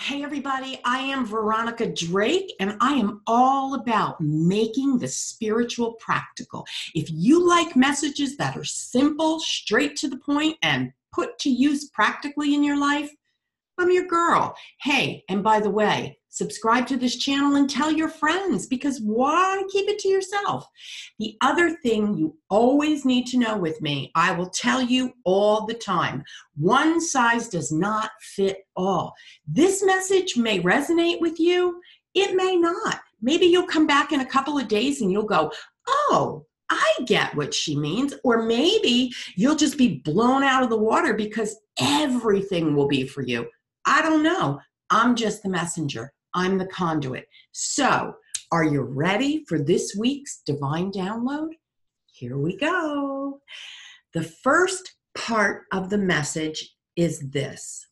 Hey everybody, I am Veronica Drake and I am all about making the spiritual practical. If you like messages that are simple, straight to the point, and put to use practically in your life, I'm your girl. Hey, and by the way, subscribe to this channel and tell your friends, because why keep it to yourself? The other thing you always need to know with me, I will tell you all the time, one size does not fit all. This message may resonate with you. It may not. Maybe you'll come back in a couple of days and you'll go, oh, I get what she means. Or maybe you'll just be blown out of the water because everything will be for you. I don't know. I'm just the messenger. I'm the conduit. So, are you ready for this week's divine download? Here we go. The first part of the message is this.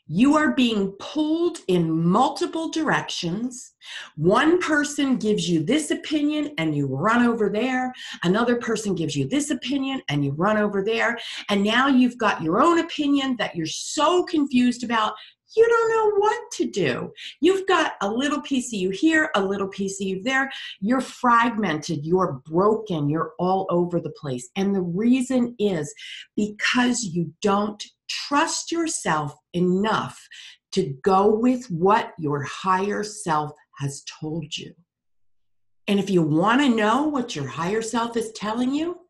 You are being pulled in multiple directions. One person gives you this opinion and you run over there. Another person gives you this opinion and you run over there. And now you've got your own opinion that you're so confused about, you don't know what to do. You've got a little piece of you here, a little piece of you there. You're fragmented, you're broken, you're all over the place. And the reason is because you don't trust yourself enough to go with what your higher self has told you. And if you want to know what your higher self is telling you,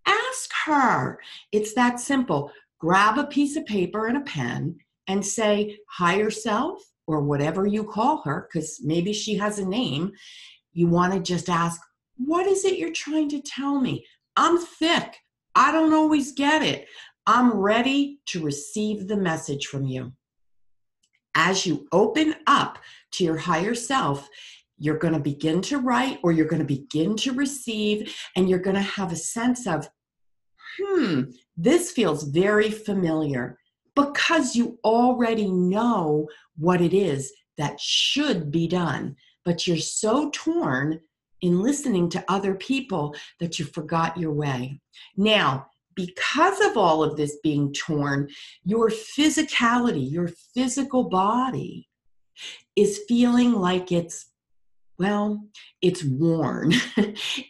ask her. It's that simple. Grab a piece of paper and a pen and say, higher self, or whatever you call her, because maybe she has a name. You want to just ask, what is it you're trying to tell me? I'm thick. I don't always get it. I'm ready to receive the message from you. As you open up to your higher self, you're going to begin to write, or you're going to begin to receive, and you're going to have a sense of, this feels very familiar, because you already know what it is that should be done. But you're so torn in listening to other people that you forgot your way. Now, because of all of this being torn, your physicality, your physical body is feeling like it's worn.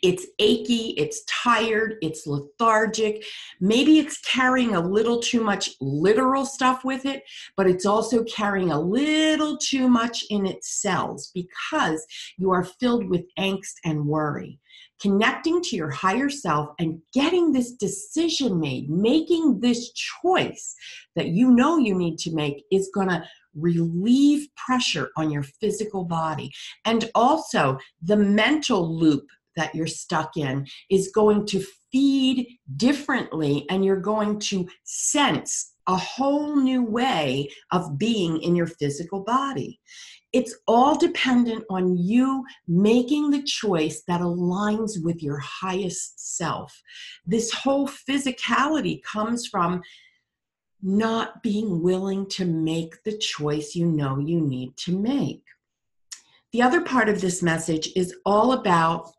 It's achy, it's tired, it's lethargic. Maybe it's carrying a little too much literal stuff with it, but it's also carrying a little too much in its cells because you are filled with angst and worry. Connecting to your higher self and getting this decision made, making this choice that you know you need to make, is going to relieve pressure on your physical body. And also the mental loop that you're stuck in is going to feed differently, and you're going to sense a whole new way of being in your physical body. It's all dependent on you making the choice that aligns with your highest self. This whole physicality comes from not being willing to make the choice you know you need to make. The other part of this message is all about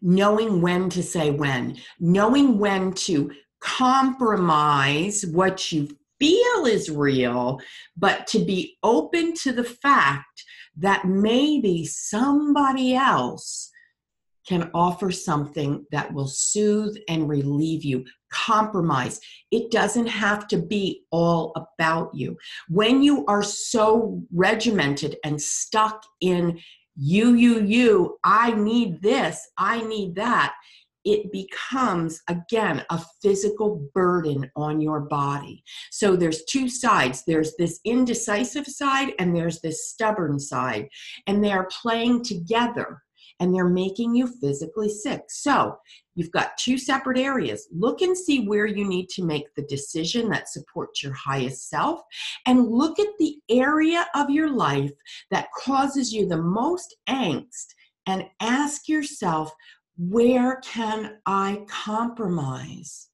knowing when to say when, knowing when to compromise what you feel is real, but to be open to the fact that maybe somebody else can offer something that will soothe and relieve you. Compromise. It doesn't have to be all about you. When you are so regimented and stuck in you, I need this, I need that, it becomes, again, a physical burden on your body. So there's two sides. There's this indecisive side and there's this stubborn side. And they're playing together. And they're making you physically sick. So you've got two separate areas. Look and see where you need to make the decision that supports your highest self. And look at the area of your life that causes you the most angst. And ask yourself, where can I compromise?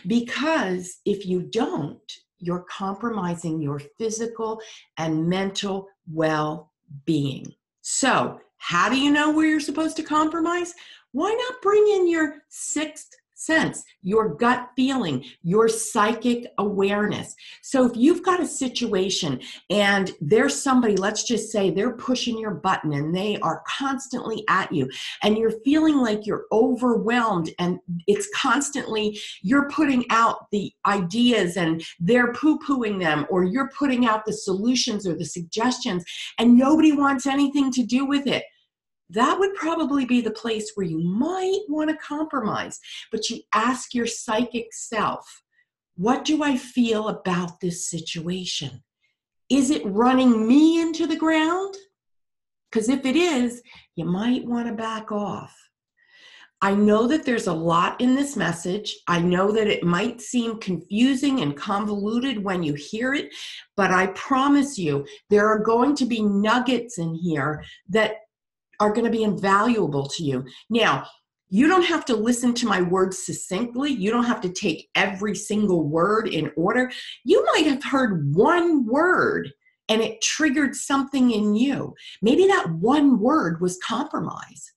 Because if you don't, you're compromising your physical and mental well-being. So, how do you know where you're supposed to compromise? Why not bring in your sixth sense, your gut feeling, your psychic awareness. So if you've got a situation and there's somebody, let's just say they're pushing your button and they are constantly at you and you're feeling like you're overwhelmed and it's constantly, you're putting out the ideas and they're poo-pooing them, or you're putting out the solutions or the suggestions and nobody wants anything to do with it, that would probably be the place where you might want to compromise. But you ask your psychic self, what do I feel about this situation? Is it running me into the ground? Because if it is, you might want to back off. I know that there's a lot in this message. I know that it might seem confusing and convoluted when you hear it, but I promise you, there are going to be nuggets in here that are going to be invaluable to you. Now, you don't have to listen to my words succinctly. You don't have to take every single word in order. You might have heard one word and it triggered something in you. Maybe that one word was compromise.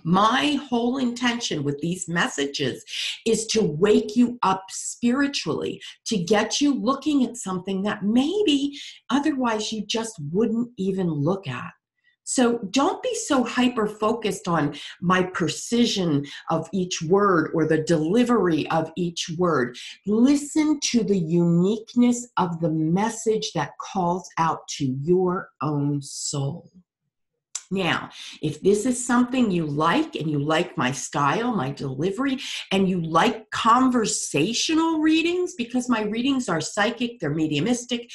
My whole intention with these messages is to wake you up spiritually, to get you looking at something that maybe otherwise you just wouldn't even look at. So don't be so hyper-focused on my precision of each word or the delivery of each word. Listen to the uniqueness of the message that calls out to your own soul. Now, if this is something you like and you like my style, my delivery, and you like conversational readings, because my readings are psychic, they're mediumistic,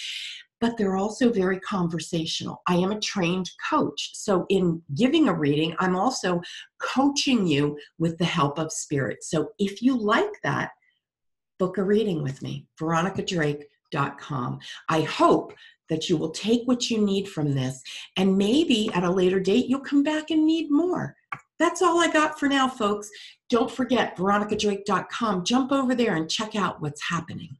but they're also very conversational. I am a trained coach. So in giving a reading, I'm also coaching you with the help of spirit. So if you like that, book a reading with me, veronicadrake.com. I hope that you will take what you need from this, and maybe at a later date, you'll come back and need more. That's all I got for now, folks. Don't forget, veronicadrake.com. Jump over there and check out what's happening.